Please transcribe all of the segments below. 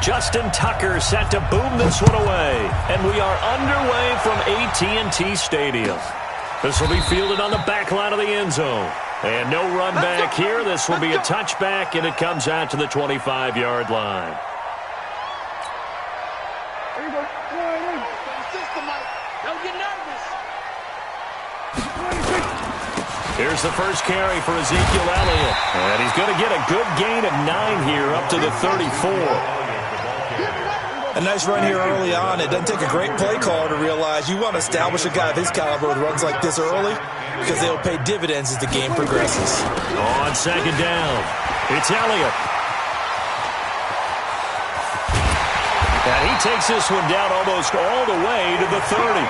Justin Tucker set to boom this one away. And we are underway from AT&T Stadium. This will be fielded on the back line of the end zone. And no run back here. This will be a touchback, and it comes out to the 25-yard line. There you go. Don't get nervous. Here's the first carry for Ezekiel Elliott. And he's going to get a good gain of 9 here up to the 34. A nice run here early on. It doesn't take a great play caller to realize you want to establish a guy of his caliber with runs like this early because they'll pay dividends as the game progresses. On second down, it's Elliott. And he takes this one down almost all the way to the 30.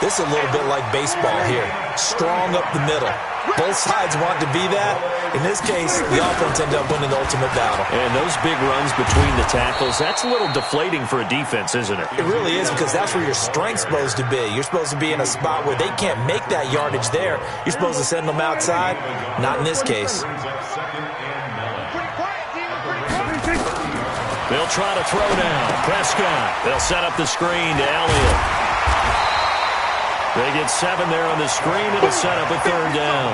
This is a little bit like baseball here. Strong up the middle. Both sides want to be that. In this case, the offense ended up winning the ultimate battle. And those big runs between the tackles, that's a little deflating for a defense, isn't it? It really is, because that's where your strength's supposed to be. You're supposed to be in a spot where they can't make that yardage there. You're supposed to send them outside. Not in this case. They'll try to throw now. Prescott. They'll set up the screen to Elliott. They get 7 there on the screen. It'll set up a third down.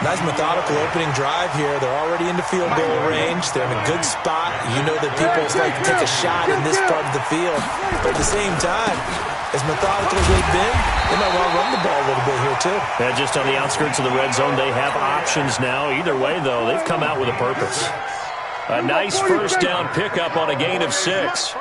Nice methodical opening drive here. They're already into field goal range. They're in a good spot. You know that people like to take a shot in this part of the field. But at the same time, as methodical as they've been, they might want to run the ball a little bit here too. Yeah, just on the outskirts of the red zone, they have options now. Either way, though, they've come out with a purpose. A nice first down pickup on a gain of 6.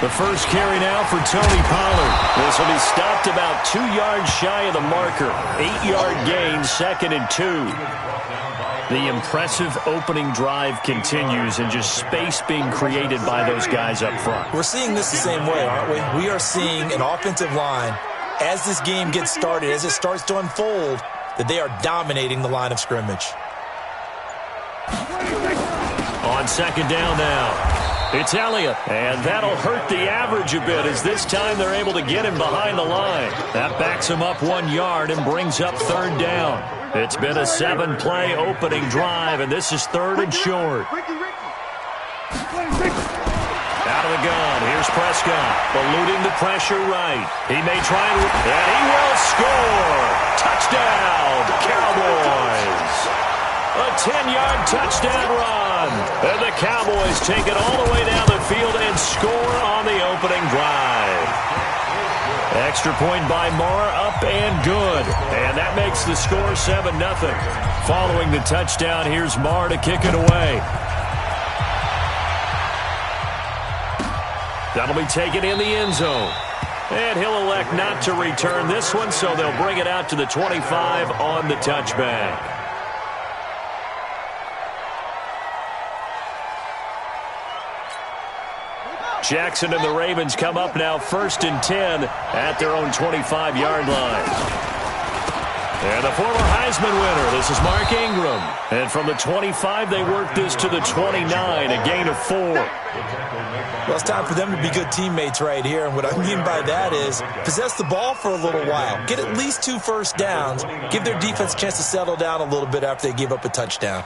The first carry now for Tony Pollard. This will be stopped about 2 yards shy of the marker. 8-yard gain, 2nd and 2. The impressive opening drive continues, and just space being created by those guys up front. We're seeing this the same way, aren't we? We are seeing an offensive line, as this game gets started, as it starts to unfold, that they are dominating the line of scrimmage. On second down now. It's Elliott, and that'll hurt the average a bit as this time they're able to get him behind the line. That backs him up 1 yard and brings up third down. It's been a 7-play opening drive, and this is 3rd and short. Out of the gun, here's Prescott, eluding the pressure right. He may try and he will score. Touchdown, Cowboys. A 10-yard touchdown run. And the Cowboys take it all the way down the field and score on the opening drive. Extra point by Marr, up and good. And that makes the score 7-0. Following the touchdown, here's Marr to kick it away. That'll be taken in the end zone. And he'll elect not to return this one, so they'll bring it out to the 25 on the touchback. Jackson and the Ravens come up now 1st and 10 at their own 25-yard line. And the former Heisman winner, this is Mark Ingram. And from the 25, they work this to the 29, a gain of 4. Well, it's time for them to be good teammates right here. And what I mean by that is possess the ball for a little while. Get at least 2 first downs. Give their defense a chance to settle down a little bit after they give up a touchdown.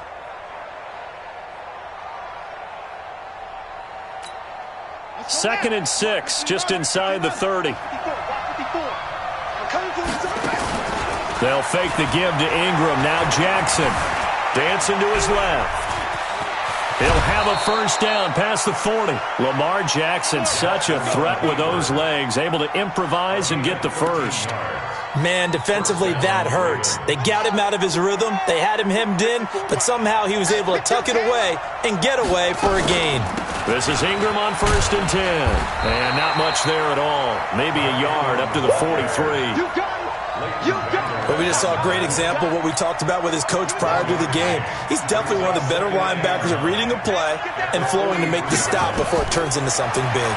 Second and 6, just inside the 30. They'll fake the give to Ingram. Now Jackson dancing to his left. He'll have a first down past the 40. Lamar Jackson, such a threat with those legs, able to improvise and get the first. Man, defensively, that hurts. They got him out of his rhythm. They had him hemmed in, but somehow he was able to tuck it away and get away for a gain. This is Ingram on 1st and 10. And not much there at all. Maybe a yard up to the 43. But we just saw a great example of what we talked about with his coach prior to the game. He's definitely one of the better linebackers at reading a play and flowing to make the stop before it turns into something big.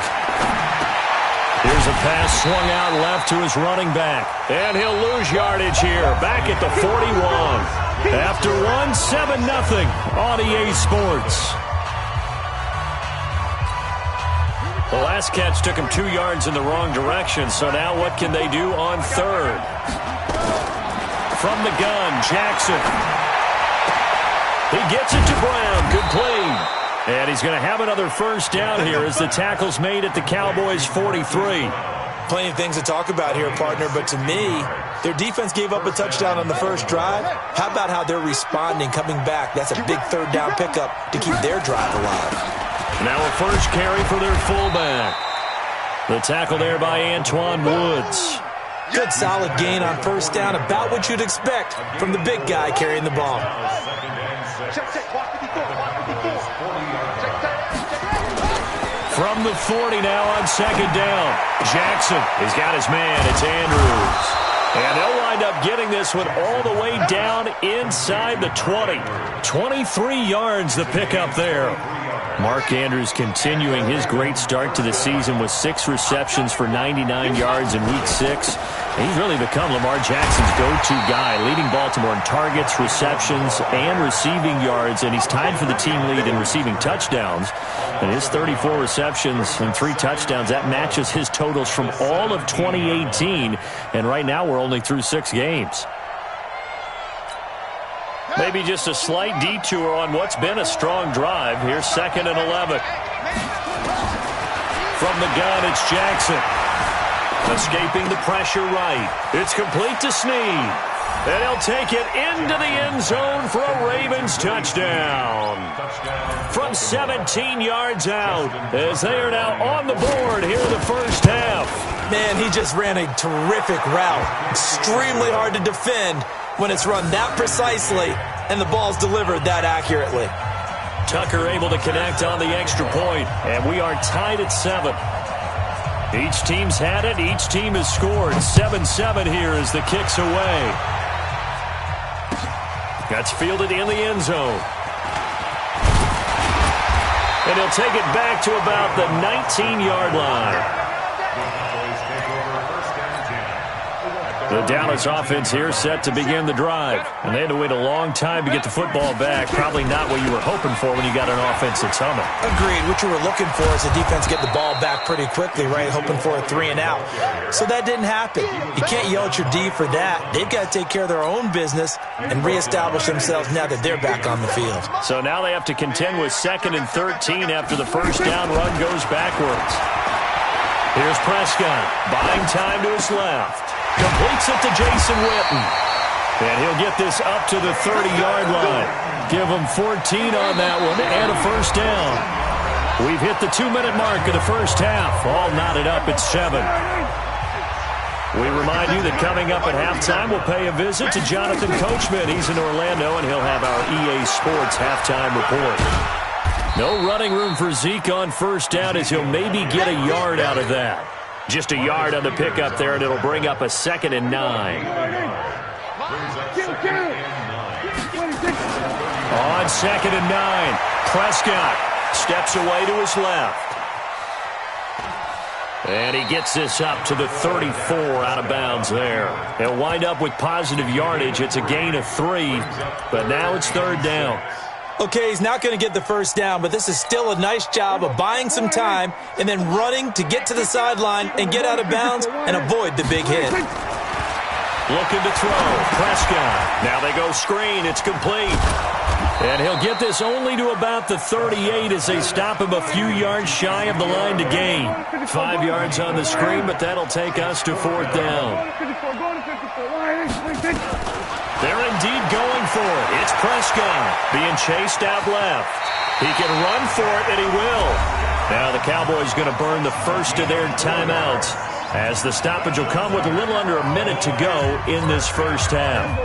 Here's a pass swung out left to his running back. And he'll lose yardage here, back at the 41. After one, 7-0 on EA Sports. The last catch took him 2 yards in the wrong direction, so now what can they do on 3rd? From the gun, Jackson. He gets it to Brown. Good play. And he's going to have another first down here as the tackle's made at the Cowboys' 43. Plenty of things to talk about here, partner, but to me, their defense gave up a touchdown on the first drive. How about how they're responding, coming back? That's a big third down pickup to keep their drive alive. Now a first carry for their fullback. The tackle there by Antoine Woods. Good solid gain on first down, about what you'd expect from the big guy carrying the ball. From the 40 now on second down. Jackson has got his man. It's Andrews. And they'll wind up getting this one all the way down inside the 20. 23 yards the pickup there. Mark Andrews continuing his great start to the season with 6 receptions for 99 yards in Week 6. He's really become Lamar Jackson's go-to guy, leading Baltimore in targets, receptions, and receiving yards, and he's tied for the team lead in receiving touchdowns. And his 34 receptions and 3 touchdowns, that matches his totals from all of 2018, and right now we're only through 6 games. Maybe just a slight detour on what's been a strong drive. Here's 2nd and 11. From the gun, it's Jackson. Escaping the pressure right. It's complete to Snead. And he'll take it into the end zone for a Ravens touchdown. From 17 yards out, as they are now on the board here in the first half. Man, he just ran a terrific route. Extremely hard to defend when it's run that precisely and the ball's delivered that accurately. Tucker able to connect on the extra point, and we are tied at 7. Each team's had it. Each team has scored. 7-7 here as the kick's away. That's fielded in the end zone. And he'll take it back to about the 19-yard line. The Dallas offense here set to begin the drive. And they had to wait a long time to get the football back. Probably not what you were hoping for when you got an offense that's humming. Agreed. What you were looking for is the defense get the ball back pretty quickly, right? Hoping for a 3 and out. So that didn't happen. You can't yell at your D for that. They've got to take care of their own business and reestablish themselves now that they're back on the field. So now they have to contend with 2nd and 13 after the first down run goes backwards. Here's Prescott, buying time to his left. Completes it to Jason Witten. And he'll get this up to the 30-yard line. Give him 14 on that one and a first down. We've hit the 2-minute mark of the first half. All knotted up at 7. We remind you that coming up at halftime, we'll pay a visit to Jonathan Coachman. He's in Orlando, and he'll have our EA Sports halftime report. No running room for Zeke on first down as he'll maybe get a yard out of that. Just a yard on the pickup there, and it'll bring up a 2nd and 9. On 2nd and 9, Prescott steps away to his left. And he gets this up to the 34 out of bounds there. He'll wind up with positive yardage. It's a gain of 3, but now it's 3rd down. Okay, he's not going to get the first down, but this is still a nice job of buying some time and then running to get to the sideline and get out of bounds and avoid the big hit. Looking to throw. Prescott. Now they go screen. It's complete. And he'll get this only to about the 38 as they stop him a few yards shy of the line to gain. 5 yards on the screen, but that'll take us to 4th down. They're indeed going for it. It's Prescott being chased out left. He can run for it, and he will. Now the Cowboys going to burn the first of their timeouts as the stoppage will come with a little under a minute to go in this first half.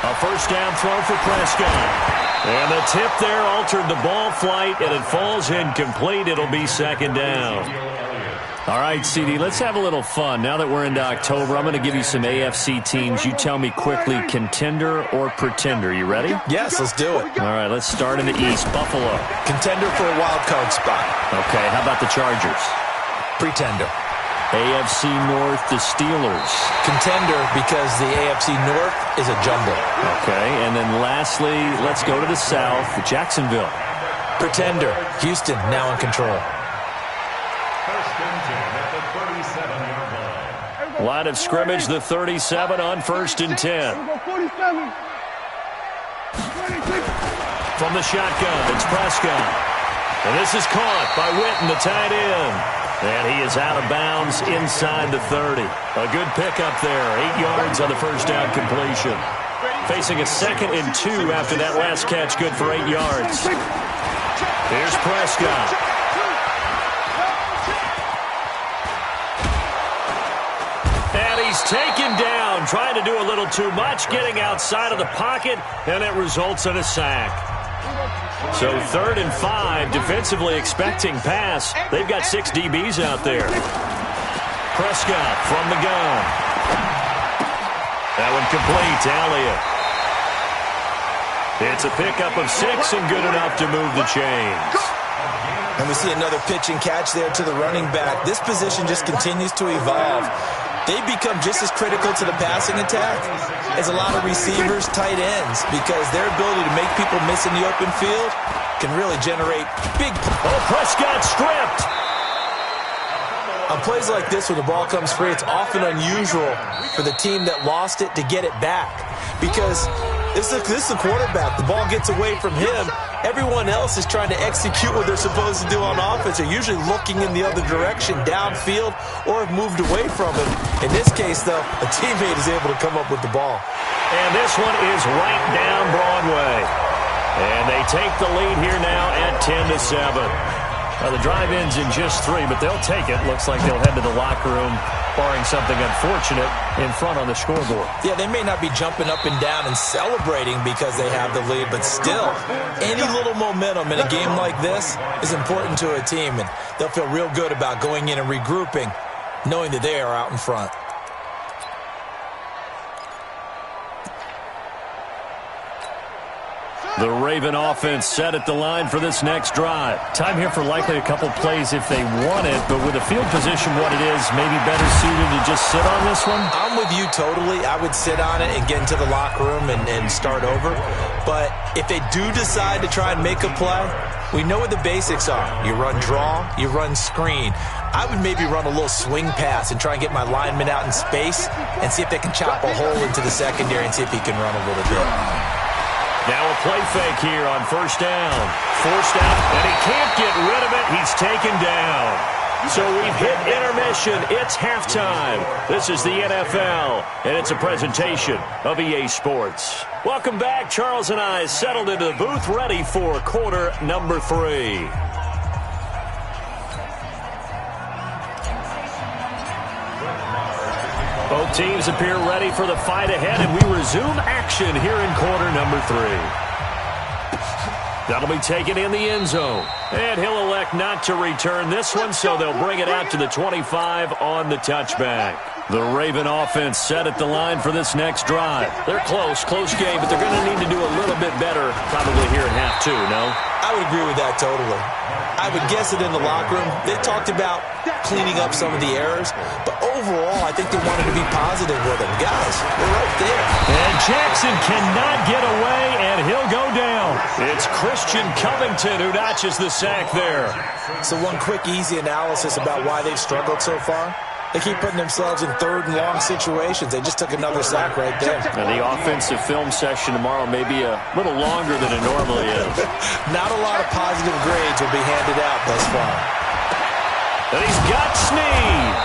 A first down throw for Prescott. And the tip there altered the ball flight, and it falls incomplete. It'll be 2nd down. All right, CD, let's have a little fun. Now that we're into October, I'm going to give you some AFC teams. You tell me quickly, contender or pretender. You ready? Yes, let's do it. All right, let's start in the East. Buffalo. Contender for a wild card spot. Okay, how about the Chargers? Pretender. AFC North, the Steelers. Contender because the AFC North is a jumble. Okay, and then lastly, let's go to the South, Jacksonville. Pretender. Houston now in control. Line of scrimmage, the 37 on 1st and 10. From the shotgun, it's Prescott. And this is caught by Witten, the tight end. And he is out of bounds inside the 30. A good pickup there, 8 yards on the first down completion. Facing a 2nd and 2 after that last catch, good for 8 yards. Here's Prescott. And he's taken down, trying to do a little too much, getting outside of the pocket, and it results in a sack. So 3rd and 5, defensively expecting pass. They've got 6 DBs out there. Prescott from the gun. That one complete to Elliott. It's a pickup of 6 and good enough to move the chains. And we see another pitch and catch there to the running back. This position just continues to evolve. They become just as critical to the passing attack as a lot of receivers, tight ends, because their ability to make people miss in the open field can really generate big... Oh, Prescott stripped! On plays like this, when the ball comes free, it's often unusual for the team that lost it to get it back, because this is the quarterback. The ball gets away from him. Everyone else is trying to execute what they're supposed to do on offense. They're usually looking in the other direction, downfield, or have moved away from him. In this case, though, a teammate is able to come up with the ball. And this one is right down Broadway. And they take the lead here now at 10-7. Now, the drive ends in just 3, but they'll take it. Looks like they'll head to the locker room, barring something unfortunate, in front on the scoreboard. Yeah, they may not be jumping up and down and celebrating because they have the lead, but still, any little momentum in a game like this is important to a team, and they'll feel real good about going in and regrouping, knowing that they are out in front. The Raven offense set at the line for this next drive. Time here for likely a couple plays if they want it, but with the field position what it is, maybe better suited to just sit on this one? I'm with you totally. I would sit on it and get into the locker room and start over. But if they do decide to try and make a play, we know what the basics are. You run draw, you run screen. I would maybe run a little swing pass and try and get my lineman out in space and see if they can chop a hole into the secondary and see if he can run a little bit. Now a play fake here on 1st down. Forced out, and he can't get rid of it. He's taken down. So we've hit intermission. It's halftime. This is the NFL, and it's a presentation of EA Sports. Welcome back. Charles and I settled into the booth, ready for quarter number 3. Both teams appear ready for the fight ahead, and we resume action here in quarter number 3. That'll be taken in the end zone. And he'll elect not to return this one, so they'll bring it out to the 25 on the touchback. The Raven offense set at the line for this next drive. They're close game, but they're going to need to do a little bit better probably here in half 2, no? I would agree with that totally. I would guess that in the locker room, they talked about cleaning up some of the errors, but overall, I think they wanted to be positive with them. Guys, we're right there. And Jackson cannot get away, and he'll go down. It's Christian Covington who notches the sack there. So one quick, easy analysis about why they've struggled so far. They keep putting themselves in 3rd and long situations. They just took another sack right there. And the offensive film session tomorrow may be a little longer than it normally is. Not a lot of positive grades will be handed out thus far. And he's got Snead.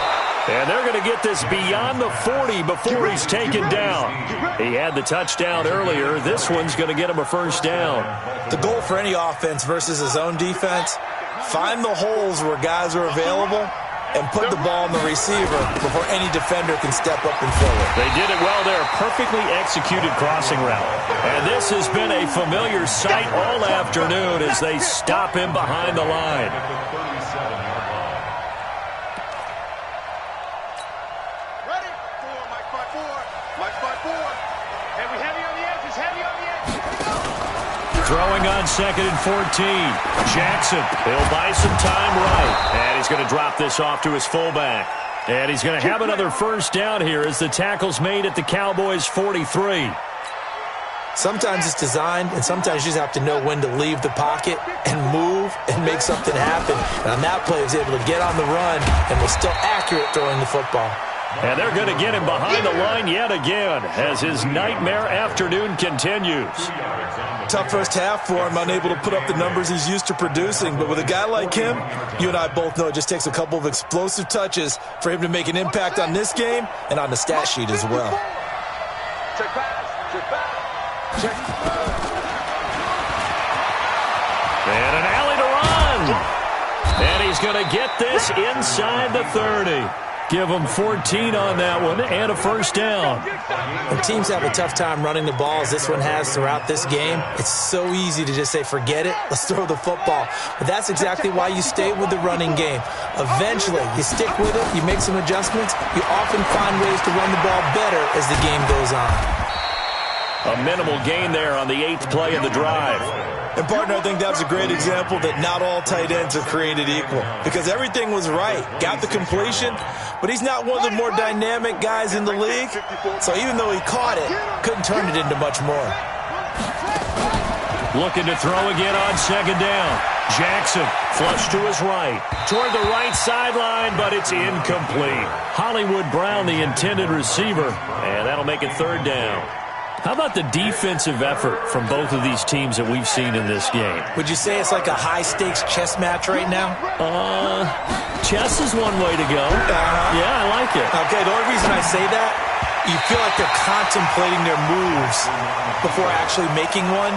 And they're going to get this beyond the 40 before he's taken down. He had the touchdown earlier. This one's going to get him a 1st down. The goal for any offense versus his own defense, find the holes where guys are available and put the ball on the receiver before any defender can step up and fill it. They did it well there. Perfectly executed crossing route. And this has been a familiar sight all afternoon as they stop him behind the line. Ready? Mike 5-4. And we heavy on the edges, heavy on the edges. Throwing on 2nd and 14. Jackson, he'll buy some time right. And he's going to drop this off to his fullback. And he's going to have another 1st down here as the tackle's made at the Cowboys' 43. Sometimes it's designed, and sometimes you just have to know when to leave the pocket and move and make something happen. And on that play, he was able to get on the run and was still accurate throwing the football. And they're going to get him behind the line yet again as his nightmare afternoon continues. Tough first half for him, unable to put up the numbers he's used to producing. But with a guy like him, you and I both know it just takes a couple of explosive touches for him to make an impact on this game and on the stat sheet as well. Check pass. Check pass. Check. And an alley to run. And he's going to get this inside the 30. Give him 14 on that one and a first down. When teams have a tough time running the ball, as this one has throughout this game, it's so easy to just say, forget it, let's throw the football. But that's exactly why you stay with the running game. Eventually, you stick with it, you make some adjustments, you often find ways to run the ball better as the game goes on. A minimal gain there on the 8th play of the drive. And, partner, I think that's a great example that not all tight ends are created equal because everything was right. Got the completion, but he's not one of the more dynamic guys in the league. So even though he caught it, couldn't turn it into much more. Looking to throw again on second down. Jackson flush to his right. Toward the right sideline, but it's incomplete. Hollywood Brown, the intended receiver, and that'll make it third down. How about the defensive effort from both of these teams that we've seen in this game? Would you say it's like a high-stakes chess match right now? Chess is one way to go. Yeah, I like it. Okay, the only reason I say that, you feel like they're contemplating their moves before actually making one,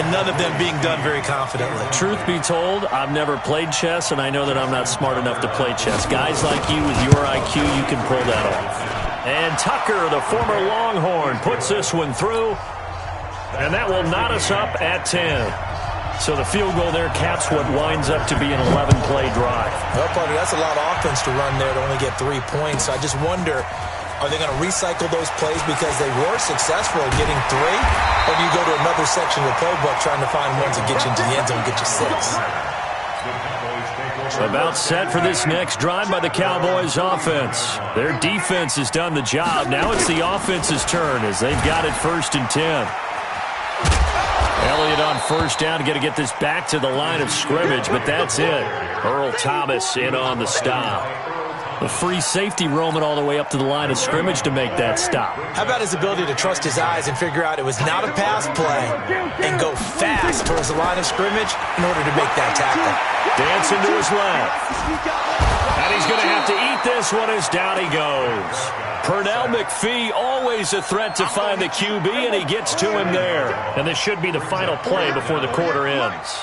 and none of them being done very confidently. Truth be told, I've never played chess, and I know that I'm not smart enough to play chess. Guys like you with your IQ, you can pull that off. And Tucker, the former Longhorn, puts this one through. And that will knot us up at 10. So the field goal there caps what winds up to be an 11-play drive. Well, partner, that's a lot of offense to run there to only get 3 points. So I just wonder, are they going to recycle those plays because they were successful at getting 3? Or do you go to another section of the playbook trying to find ones that get you into the end zone and get you 6? About set for this next drive by the Cowboys offense. Their defense has done the job. Now it's the offense's turn as they've got it 1st and 10. Elliott on first down to get this back to the line of scrimmage, but that's it. Earl Thomas in on the stop. The free safety roaming all the way up to the line of scrimmage to make that stop. How about his ability to trust his eyes and figure out it was not a pass play and go fast towards the line of scrimmage in order to make that tackle? Dancing to his left. And he's going to have to eat this one as down he goes. Pernell McPhee, always a threat to find the QB, and he gets to him there. And this should be the final play before the quarter ends.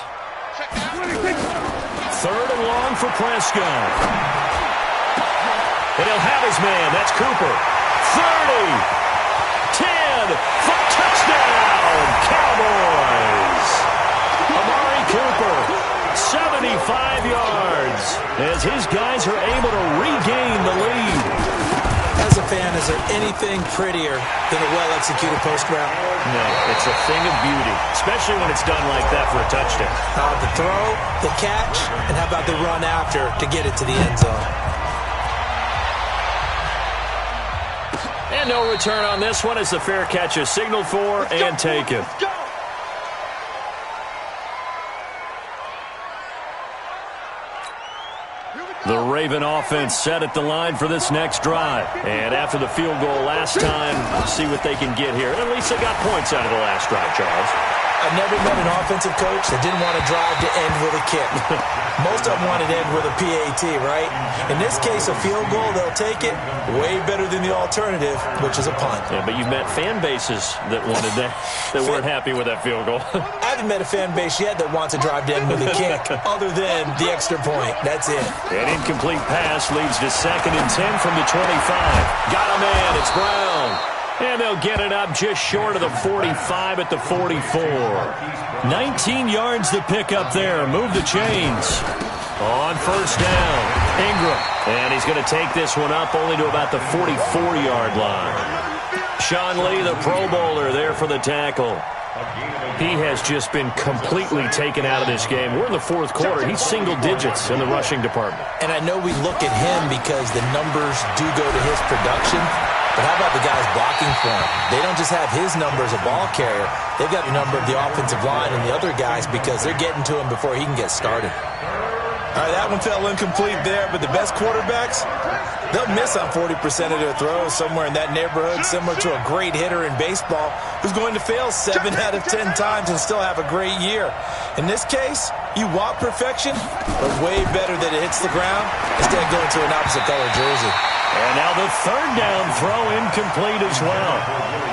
3rd and long for Prescott. And he'll have his man. That's Cooper. 30. 10. For touchdown. Cowboys. Amari Cooper. 75 yards. As his guys are able to regain the lead. As a fan, is there anything prettier than a well-executed post route? No, it's a thing of beauty, especially when it's done like that for a touchdown. The throw, the catch, and how about the run after to get it to the end zone? And no return on this one as the fair catch is signaled for and taken. The Raven offense set at the line for this next drive. And after the field goal last time, we'll see what they can get here. At least they got points out of the last drive, Charles. I've never met an offensive coach that didn't want to drive to end with a kick. Most of them wanted to end with a PAT, right? In this case, a field goal, they'll take it. Way better than the alternative, which is a punt. Yeah, but you've met fan bases that wanted that, that weren't happy with that field goal. I haven't met a fan base yet that wants to drive to end with a kick, other than the extra point. That's it. An incomplete pass leads to 2nd and 10 from the 25. Got a man, it's Brown. And they'll get it up just short of the 45 at the 44. 19 yards to pick up there. Move the chains. On first down, Ingram. And he's going to take this one up only to about the 44-yard line. Sean Lee, the Pro Bowler, there for the tackle. He has just been completely taken out of this game. We're in the 4th quarter. He's single digits in the rushing department. And I know we look at him because the numbers do go to his production. But how about the guys blocking for him? They don't just have his number as a ball carrier. They've got the number of the offensive line and the other guys because they're getting to him before he can get started. All right, that one fell incomplete there, but the best quarterbacks, they'll miss on 40% of their throws, somewhere in that neighborhood, similar to a great hitter in baseball who's going to fail 7 out of 10 times and still have a great year. In this case, you want perfection, but way better that it hits the ground instead of going to an opposite color jersey. And now the third down throw incomplete as well.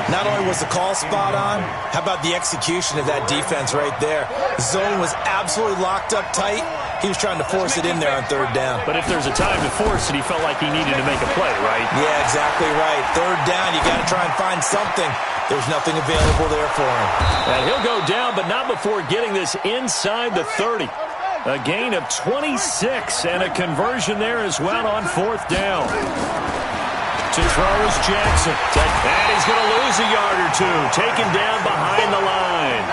Not only was the call spot on, how about the execution of that defense right there? The zone was absolutely locked up tight. He was trying to force it in there on third down. But if there's a time to force it, he felt like he needed to make a play, right? Yeah, exactly right. Third down, you got to try and find something. There's nothing available there for him. And he'll go down, but not before getting this inside the 30. A gain of 26 and a conversion there as well on fourth down. To throw is Jackson. And he's going to lose a yard or two. Taken down behind the line.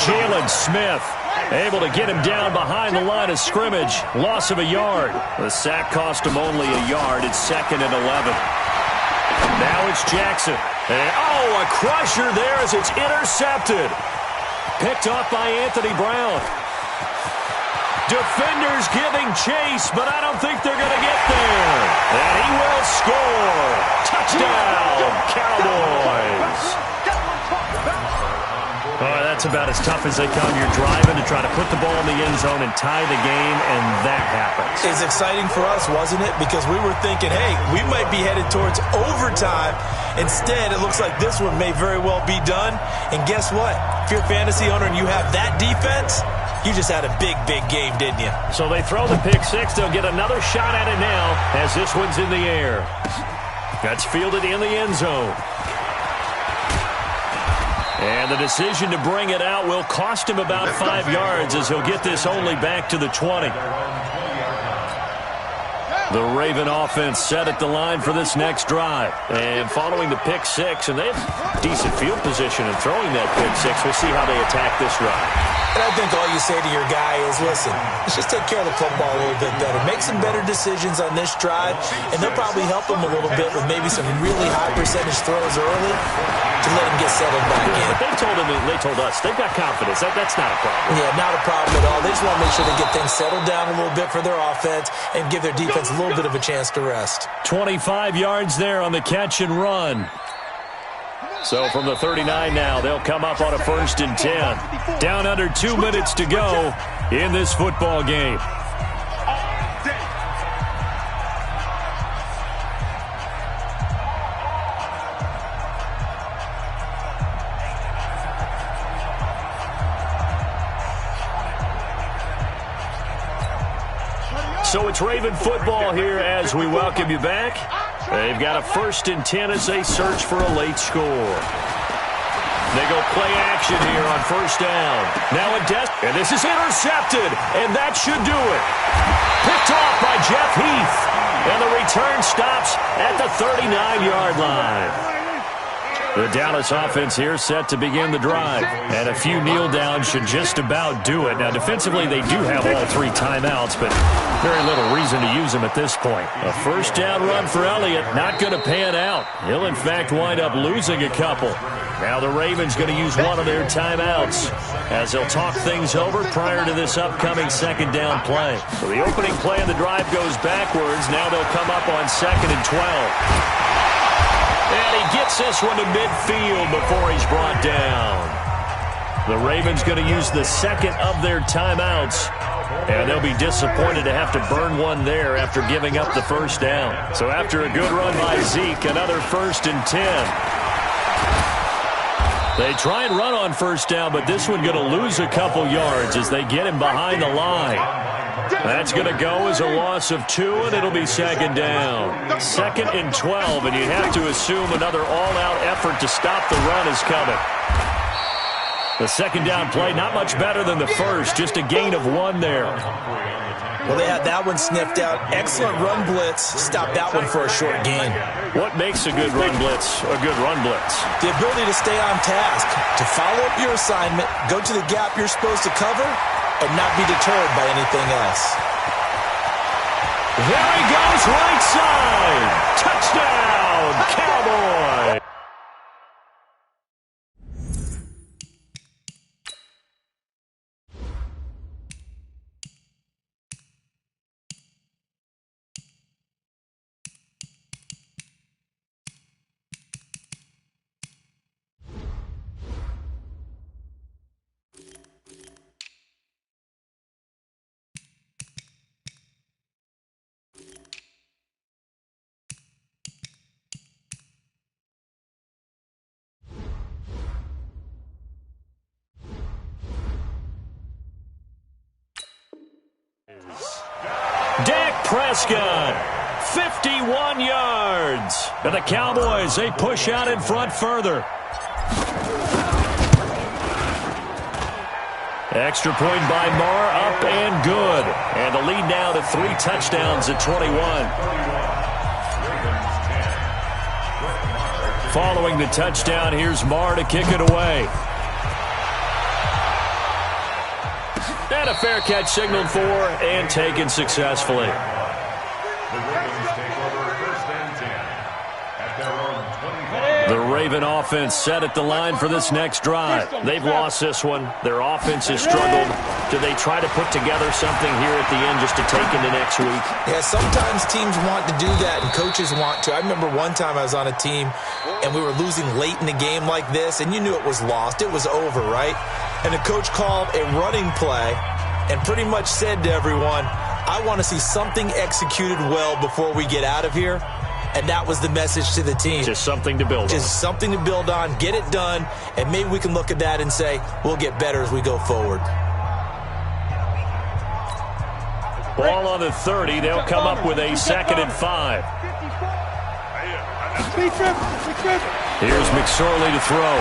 Jalen Smith able to get him down behind the line of scrimmage. Loss of a yard. The sack cost him only a yard. It's 2nd and 11. Now it's Jackson. And, a crusher there as it's intercepted. Picked off by Anthony Brown. Defenders giving chase, but I don't think they're going to get there. And he will score. Touchdown, Cowboys. That's about as tough as they come. You're driving to try to put the ball in the end zone and tie the game, and that happens. It's exciting for us, wasn't it? Because we were thinking, hey, we might be headed towards overtime. Instead, it looks like this one may very well be done. And guess what? If you're a fantasy owner and you have that defense, you just had a big, big game, didn't you? So they throw the pick six. They'll get another shot at it now as this one's in the air. That's fielded in the end zone. And the decision to bring it out will cost him about 5 yards as he'll get this only back to the 20. The Raven offense set at the line for this next drive. And following the pick six, and they have decent field position in throwing that pick six. We'll see how they attack this drive. And I think all you say to your guy is, listen, let's just take care of the football a little bit better. Make some better decisions on this drive, and they'll probably help him a little bit with maybe some really high percentage throws early to let him get settled back in. But they told us, they've got confidence. That's not a problem. Yeah, not a problem at all. They just want to make sure they get things settled down a little bit for their offense and give their defense a little bit of a chance to rest. 25 yards there on the catch and run. So from the 39 now, they'll come up on a 1st and 10. Down under 2 minutes to go in this football game. So it's Raven football here as we welcome you back. They've got a 1st and 10 as they search for a late score. They go play action here on 1st down. Now and this is intercepted, and that should do it. Picked off by Jeff Heath, and the return stops at the 39-yard line. The Dallas offense here set to begin the drive, and a few kneel downs should just about do it. Now, defensively, they do have all 3 timeouts, but very little reason to use them at this point. A 1st down run for Elliott, not going to pan out. He'll, in fact, wind up losing a couple. Now the Ravens going to use one of their timeouts as they'll talk things over prior to this upcoming 2nd down play. So the opening play of the drive goes backwards. Now they'll come up on 2nd and 12. And he gets this one to midfield before he's brought down. The Ravens going to use the 2nd of their timeouts. And they'll be disappointed to have to burn one there after giving up the 1st down. So after a good run by Zeke, another 1st and 10. They try and run on 1st down, but this one going to lose a couple yards as they get him behind the line. That's going to go as a loss of 2, and it'll be 2nd down. 2nd and 12, and you have to assume another all-out effort to stop the run is coming. The 2nd down play, not much better than the first, just a gain of 1 there. Well, they had that one sniffed out. Excellent run blitz. Stop that one for a short gain. What makes a good run blitz a good run blitz? The ability to stay on task, to follow up your assignment, go to the gap you're supposed to cover, and not be deterred by anything else. There he goes, right side. Touchdown, Cowboys. Prescott. 51 yards. And the Cowboys, they push out in front further. Extra point by Marr, up and good. And the lead now to 3 touchdowns at 21. Following the touchdown, here's Marr to kick it away. And a fair catch signaled for and taken successfully. The Raven offense set at the line for this next drive. They've lost this one. Their offense has struggled. Do they try to put together something here at the end just to take into next week? Yeah, sometimes teams want to do that and coaches want to. I remember one time I was on a team and we were losing late in the game like this, and you knew it was lost. It was over, right? And the coach called a running play and pretty much said to everyone, I want to see something executed well before we get out of here. And that was the message to the team. Just something to build on. Just something to build on, get it done, and maybe we can look at that and say, we'll get better as we go forward. Ball on the 30. They'll come up with a 2nd and 5. Here's McSorley to throw.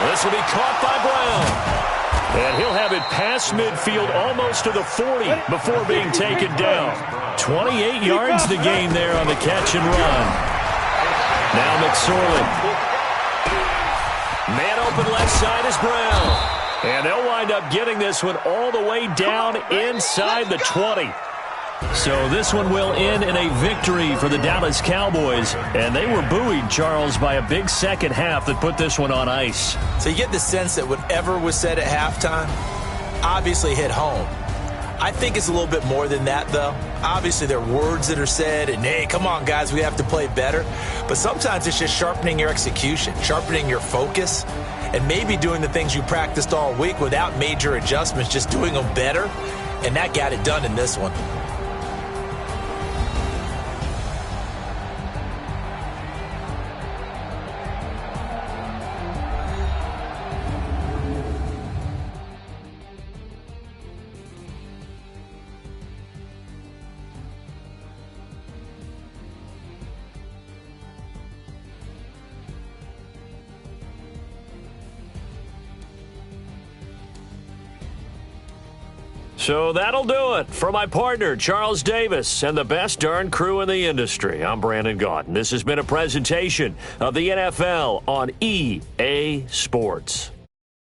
This will be caught by Brown. And he'll have it past midfield almost to the 40 before being taken down. 28 yards to gain there on the catch and run. Now McSorley. Man open left side is Brown. And they'll wind up getting this one all the way down inside the 20. So this one will end in a victory for the Dallas Cowboys. And they were buoyed, Charles, by a big second half that put this one on ice. So you get the sense that whatever was said at halftime obviously hit home. I think it's a little bit more than that, though. Obviously, there are words that are said, and, hey, come on, guys, we have to play better. But sometimes it's just sharpening your execution, sharpening your focus, and maybe doing the things you practiced all week without major adjustments, just doing them better. And that got it done in this one. So that'll do it for my partner, Charles Davis, and the best darn crew in the industry. I'm Brandon Gaudin. This has been a presentation of the NFL on EA Sports.